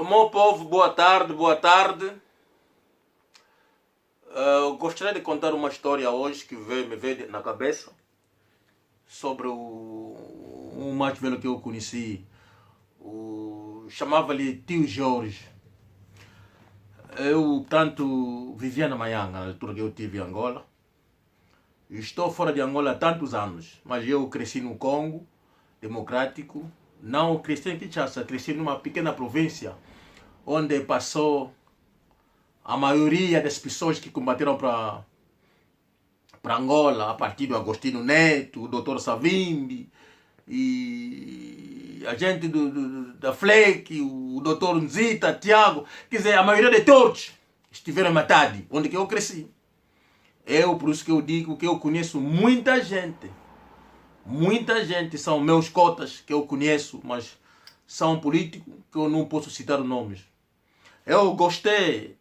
Meu povo, boa tarde, boa tarde. Gostaria de contar uma história hoje que me veio na cabeça sobre o mais velho que eu conheci. Chamava-lhe Tio Jorge. Eu, portanto, vivia na Maianga, na altura que eu estive em Angola. Estou fora de Angola há tantos anos, mas eu cresci no Congo Democrático. Não cresci em Kinshasa, cresci numa pequena província onde passou a maioria das pessoas que combateram para Angola, a partir do Agostinho Neto, o Dr. Savimbi, e a gente da FLEC, o Dr. Nzita, Tiago, quer dizer, a maioria de todos estiveram em Matadi, onde que eu cresci. Por isso que eu digo que eu conheço muita gente. Muita gente são meus cotas que eu conheço, mas são políticos que eu não posso citar os nomes. Eu gostei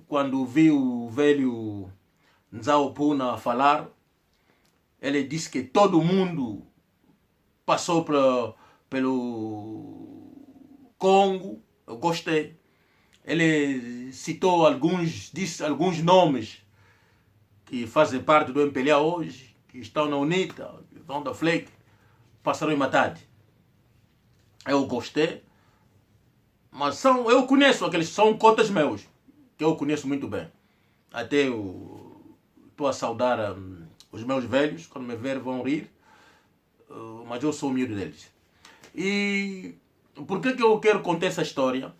quando vi o velho Nzao Puna falar. Ele disse que todo mundo passou pelo Congo. Eu gostei. Ele citou disse alguns nomes que fazem parte do MPLA hoje, que estão na UNITA, que estão da FLEC, passaram em Matadi. Eu gostei, mas eu conheço aqueles, são cotas meus, que eu conheço muito bem. Até estou a saudar os meus velhos, quando me ver vão rir, mas eu sou humilde deles. E por que eu quero contar essa história?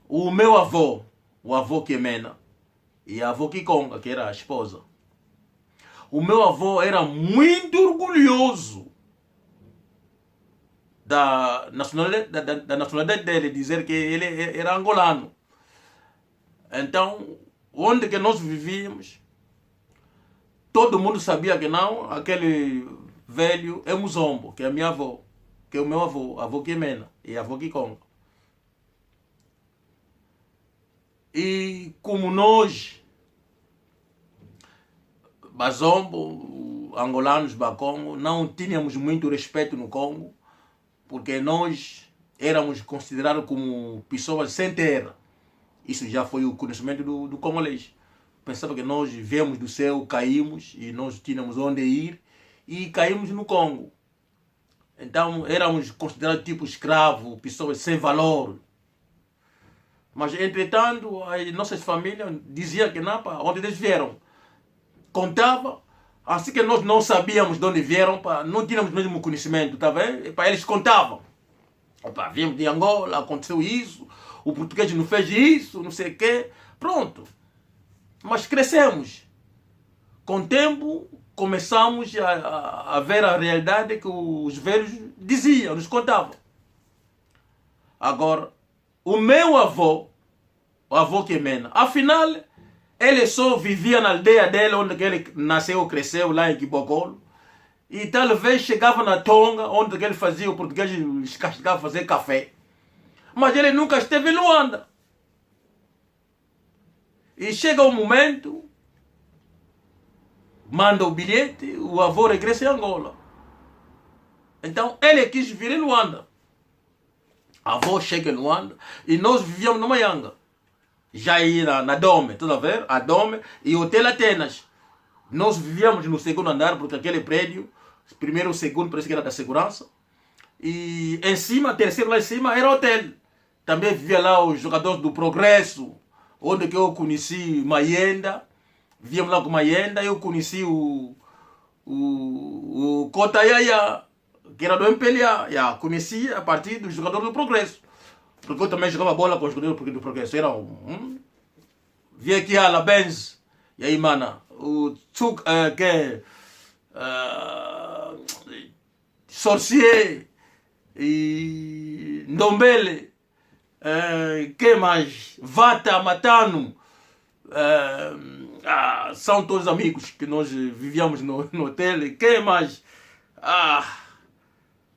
O meu avô, o avô Quemena, e a avó Kikonga, que era a esposa. O meu avô era muito orgulhoso da nacionalidade dele, dizer que ele era angolano. Então, onde que nós vivíamos, todo mundo sabia que não, aquele velho é Muzombo, que é a minha avó, que é o meu avô, a avó Quemena e a avó Kikonga. E como nós, Bazombo, angolanos, Bacongo, não tínhamos muito respeito no Congo, porque nós éramos considerados como pessoas sem terra. Isso já foi o conhecimento do congolês. Pensava que nós viemos do céu, caímos e nós tínhamos onde ir e caímos no Congo. Então éramos considerados tipo escravo, pessoas sem valor. Mas entretanto, as nossas famílias diziam que não, para onde eles vieram. Contava, assim que nós não sabíamos de onde vieram, não tínhamos o mesmo conhecimento, tá vendo? Eles contavam. Viemos de Angola, aconteceu isso, o português não fez isso, não sei o quê. Pronto. Mas crescemos. Com o tempo, começamos a ver a realidade que os velhos diziam, nos contavam. Agora, o meu avô, o avô Quemena, afinal, ele só vivia na aldeia dele, onde ele nasceu, cresceu, lá em Kibokolo. E talvez chegava na Tonga, onde ele fazia, o português castigava fazer café. Mas ele nunca esteve em Luanda. E chega um momento, manda o bilhete, o avô regressa em Angola. Então ele quis vir em Luanda. A avó chega em Luanda e nós vivíamos numa Maianga. Já aí na Dome, tudo a ver? A Dome e o Hotel Atenas. Nós vivíamos no segundo andar, porque aquele prédio, primeiro e segundo, parece que era da segurança. E em cima, terceiro lá em cima, era hotel. Também vivia lá os jogadores do Progresso, onde que eu conheci Mayenda. Vivíamos lá com Mayenda, eu conheci o Kota Yaya, que era do MPLA. Conheci a partir dos jogadores do Progresso. Porque eu também jogava bola com os jogadores do Progresso. Era via aqui a Benz. E aí, mano, o Tsuk, que Sorcier e Ndombele, que mais? Vata, Matano, são todos amigos que nós vivíamos no hotel. Que mais?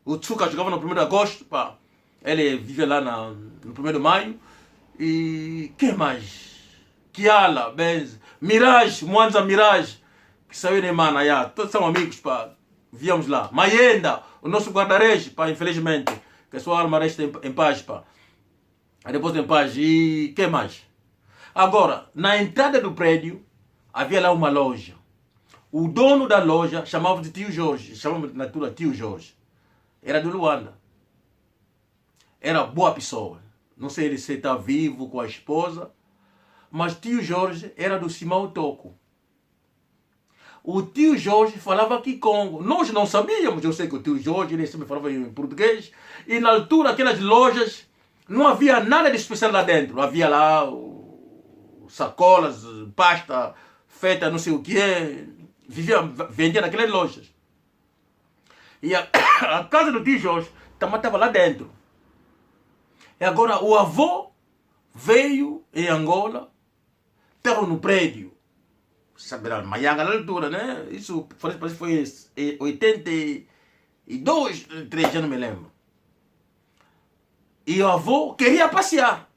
O Tsuka jogava no 1º de agosto, pá. Ele vive lá no 1º de maio. E que mais? Kiala, Benz, Mirage, Mwanza Mirage, que saiu de Mana, todos são amigos, pá. Viemos lá. Mayenda, o nosso guarda-redes, pá, infelizmente, que a sua alma resta em paz, pá. Aí depois em paz. E que mais? Agora, na entrada do prédio, havia lá uma loja. O dono da loja chamava de Tio Jorge. Chamava na altura Tio Jorge. Era do Luanda. Era boa pessoa. Não sei se está vivo com a esposa. Mas Tio Jorge era do Simão Toco. O Tio Jorge falava Kikongo. Nós não sabíamos. Eu sei que o Tio Jorge ele sempre falava em português. E na altura, aquelas lojas, não havia nada de especial lá dentro. Havia lá sacolas, pasta feita não sei o que. Vendia naquelas lojas. E a casa do Tio Jorge também estava lá dentro. E agora o avô veio em Angola, estava no prédio. Sabe lá, Maianga na altura, né? Isso parece que foi em 82, 3, já não me lembro. E o avô queria passear.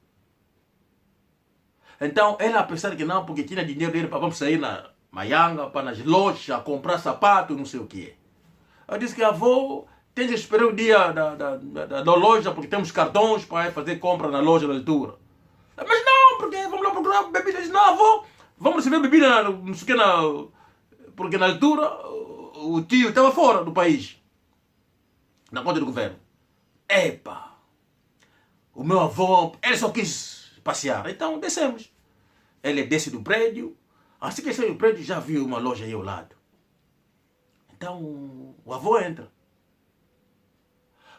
Então, ela pensava que não, porque tinha dinheiro dele para vamos sair na Maianga, para nas lojas, comprar sapato, não sei o que. Eu disse que avô tem que esperar o dia da loja, porque temos cartões para fazer compra na loja na altura. Mas não, porque vamos lá procurar bebidas. Não, avô, vamos receber bebida, não sei o que, porque na altura o tio estava fora do país, na conta do governo. Epa! O meu avô, ele só quis passear. Então descemos. Ele desce do prédio. Assim que sai do prédio, já viu uma loja aí ao lado. Então o avô entra.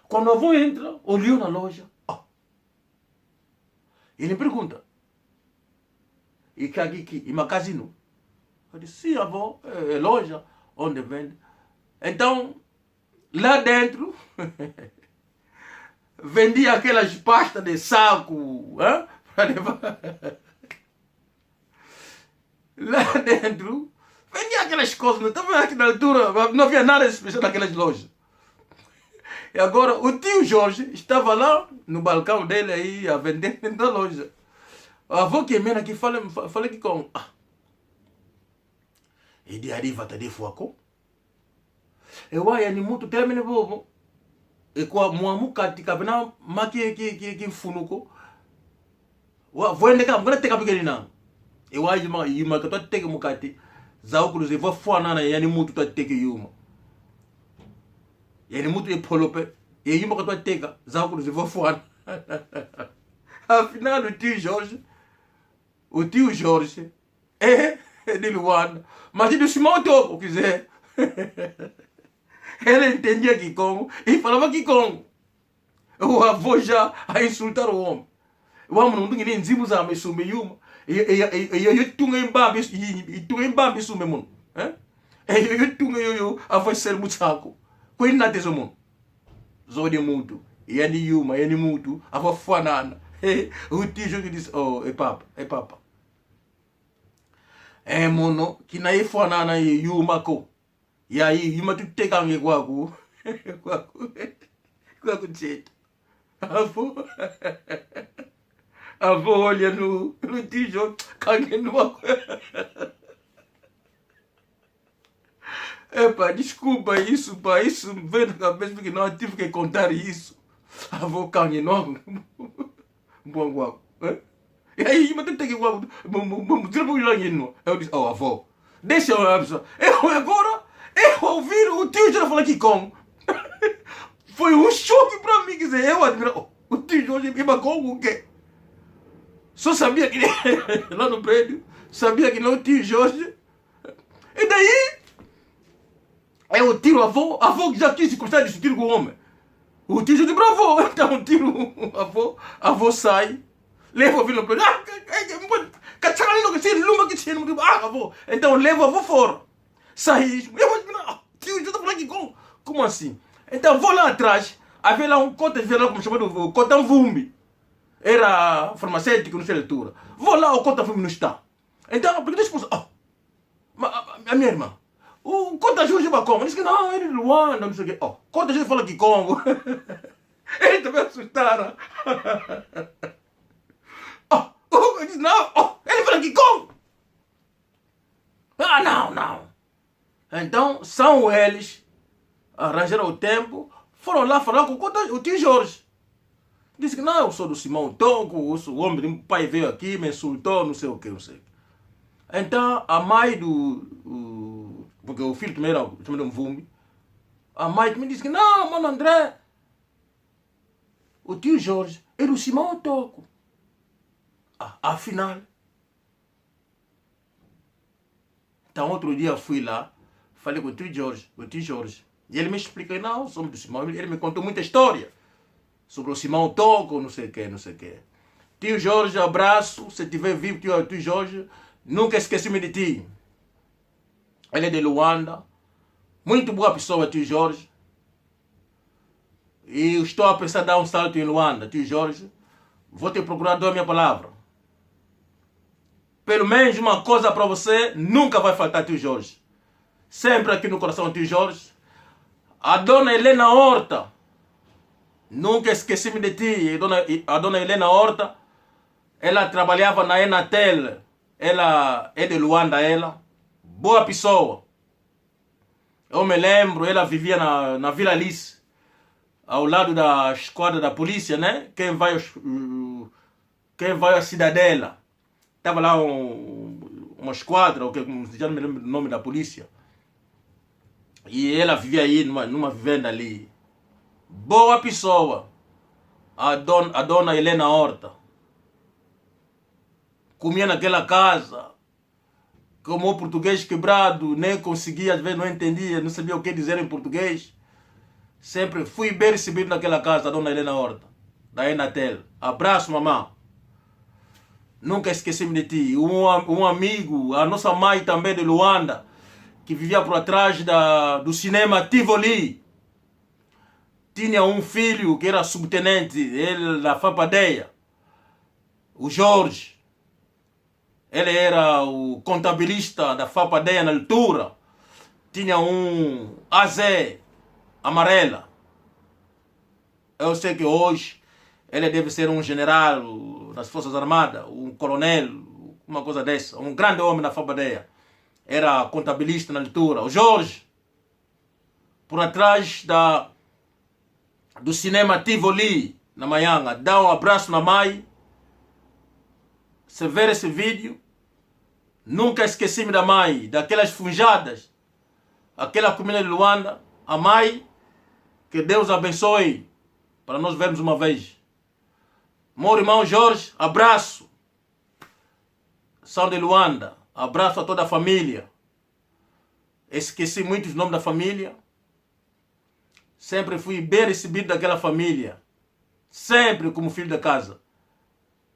Quando o avô entra, olhou na loja. Oh. Ele pergunta. E que aqui, e uma casino? Eu disse, sim, avô, é loja onde vende. Então, lá dentro, vendia aquelas pastas de saco, para levar. Lá dentro, vendia aquelas coisas. Não estava aqui na altura, não havia nada especial naquelas lojas. E agora, o tio Jorge estava lá no balcão dele aí, a vender dentro da loja. O avô que mena aqui, falei que com... E de arriva até de fuaco. Eu ai, ani muito termine bobo. E kwa muamuka tikabina maki ki funuko. Wa voende ka mgona teka bigeni na. E ai yuma ka to teke mukati. Za okuluze vo fuana na yani mutu to teke yuma. Yani mutu e polope. E yuma ka to teka za okuluze vo fuana. Afinal o tio Jorge é de Luanda, mas ele se montou, o quiser. Ele entendia Kikongo e falava Kikongo. O avô já a insultar o homem. O homem não tinha nem zimos a me sumir uma. E tunga em bambi, e tunga em bambi sume mun. E tunga a voz ser muito saco. Coisa na teso mun. Zode muito. E ani yuma, e ani muito. A voz fuanana. O tio Jorge disse, oh, é papa. É mono, que na fuanana e yuma ko. E aí, yuma tu te gangue kwaku. Kwaku jeito. Avô olha no tio Jorge, gangue no Epa, desculpa isso, pá, isso me veio na cabeça porque não tive que contar isso. Avô gangue no bom guapo. E aí, mas tem que guapo, eu disse, oh, avô, deixa eu absorver. Eu agora, eu ouvi o tio já falar aqui com. Foi um choque para mim, quer dizer, eu admiro, o tio Jorge me bagou o quê? Só sabia que lá no prédio, sabia que não o tio Jorge. E daí, eu tiro avô que já quis encostar de tiro com o homem. O tio Jorge bravo, então tiro o avô sai. Leva o filho no prédio. Então leva o avô fora. Sai. Tio, eu tô falando aqui como assim? Então vou lá atrás. Havia lá um cota, como chamado Cotan Vumbi. Era farmacêutico, não sei a altura. Vou lá, o Cotan Vumbi não está. Então, porque deixa eu pensar. A minha irmã. O Cotan Jorge vai como? Ele disse que não, ele é de Luanda, não sei o quê. Cotan Jorge fala aqui como. Ele também assustaram. Eu disse, não, ele fala aqui como? Não. Então, são eles, arranjaram o tempo, foram lá falar com o tio Jorge. Disse que não, eu sou do Simão Toco, o homem, o pai veio aqui, me insultou, não sei o que, não sei. Então, a mãe porque o filho também era um Mvumbi, a mãe me disse que não, mano André, o tio Jorge era o Simão Toco. Afinal. Então, outro dia fui lá, falei com o tio Jorge, e ele me explicou, não, somos do Simão, ele me contou muita história sobre o Simão Toco, não sei o que, não sei o que. Tio Jorge, abraço, se tiver vivo, tio Jorge, nunca esqueci-me de ti. Ele é de Luanda, muito boa pessoa, tio Jorge. E estou a pensar em dar um salto em Luanda, tio Jorge. Vou te procurar, dou a minha palavra. Pelo menos uma coisa para você nunca vai faltar, tio Jorge. Sempre aqui no coração, tio Jorge. A dona Helena Horta, nunca esqueci-me de ti. A dona Helena Horta, ela trabalhava na Enatel. Ela é de Luanda, ela. Boa pessoa. Eu me lembro, ela vivia na Vila Alice, ao lado da esquadra da polícia, né? Quem vai à Cidadela. Estava lá uma esquadra, já não me lembro o nome da polícia. E ela vivia aí numa vivenda ali. Boa pessoa. A dona Helena Horta. Comia naquela casa. Como o português quebrado, nem conseguia, às vezes não entendia, não sabia o que dizer em português. Sempre fui bem recebido naquela casa, a dona Helena Horta, da Enatel. Abraço, mamãe. Nunca esqueci-me de ti. Um amigo, a nossa mãe também de Luanda, que vivia por atrás do cinema Tivoli. Tinha um filho que era subtenente, ele da Fapadeia, o Jorge. Ele era o contabilista da Fapadeia na altura. Tinha um AZ amarela. Eu sei que hoje ele deve ser um general das Forças Armadas, um coronel, uma coisa dessa. Um grande homem na Fapadeia. Era contabilista na altura. O Jorge, por atrás do cinema Tivoli, na Manhanga. Dá um abraço na mãe. Se ver esse vídeo, nunca esqueci-me da mãe, daquelas funjadas, aquela comida de Luanda. A mãe, que Deus abençoe, para nós vermos uma vez. Meu irmão Jorge, abraço. São de Luanda, abraço a toda a família. Esqueci muitos nomes da família. Sempre fui bem recebido daquela família. Sempre como filho da casa.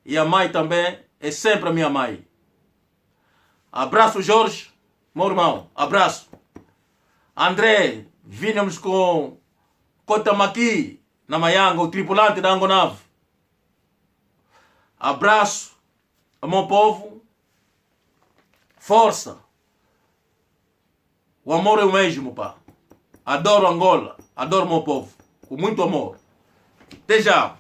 E a mãe também é sempre a minha mãe. Abraço, Jorge, meu irmão. Abraço. André, vínhamos com Cotamaqui, na Manhanga, o tripulante da Angonave. Abraço ao meu povo. Força. O amor é o mesmo, pá. Adoro Angola. Adoro meu povo. Com muito amor. Até já.